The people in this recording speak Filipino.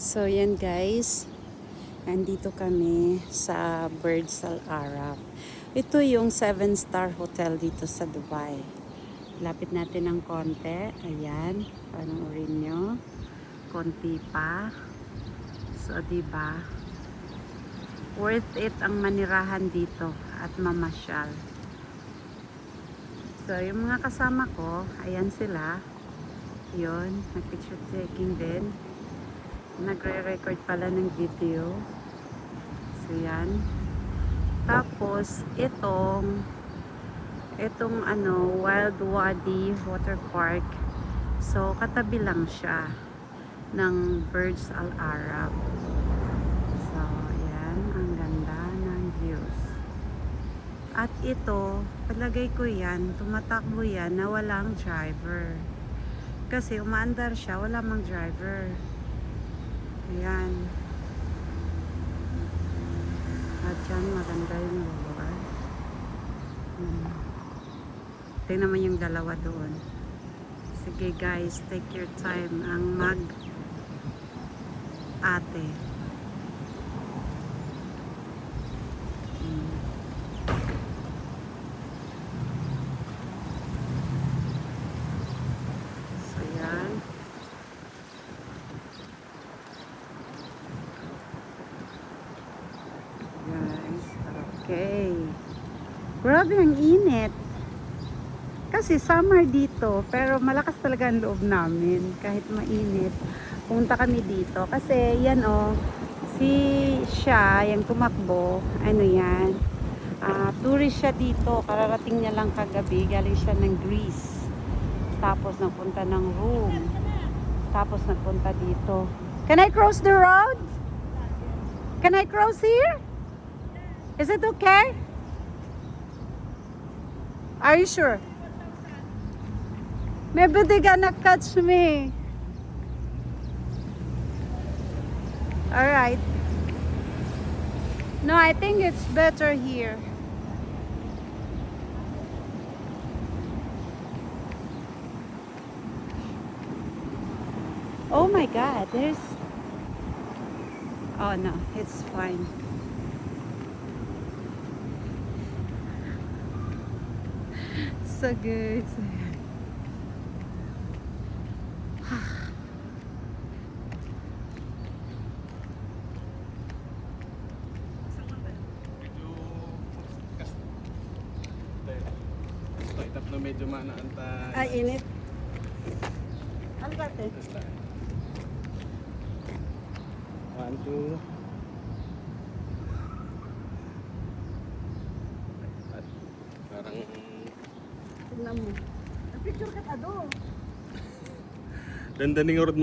So yan guys, nandito kami sa Burj Al Arab. Ito yung 7-star hotel dito sa Dubai. Lapit natin ng konti. Ayan, panoorin nyo. Konti pa. So diba, worth it ang manirahan dito at mamasyal. So yung mga kasama ko, ayan sila. Yun, nag-picture taking din. Nagre-record pala ng video. So yan. Tapos itong Wild Wadi Water Park. So katabi lang siya ng Burj Al Arab. So yan, ang ganda ng views. At ito, palagay ko yan, tumatakbo yan na walang driver. Kasi umaandar siya, wala mang driver. Ayan. At dyan, maganda yung lugar. Tingnan naman yung dalawa doon. Sige guys, take your time ang mag-ate. So yan. Guys, okay. Grabe ang init. Kasi summer dito, pero malakas talaga ang loob namin kahit mainit. Punta kami dito kasi yan siya, yung tumakbo, ano yan, tourist siya dito, kararating niya lang kagabi, galing siya ng Greece. Tapos nagpunta ng Rome. Tapos nagpunta dito. Can I cross the road? Can I cross here? Is it okay? Are you sure? Maybe they're gonna catch me. Alright. No, I think it's better here. Oh my God, there's... Oh no, it's fine. So good. Tatlo medyo manaan tayo. Ay, init. Ano ba ito? 1, 2. At parang Tignan mo. Picture ka ta doon. dandaning urod mo.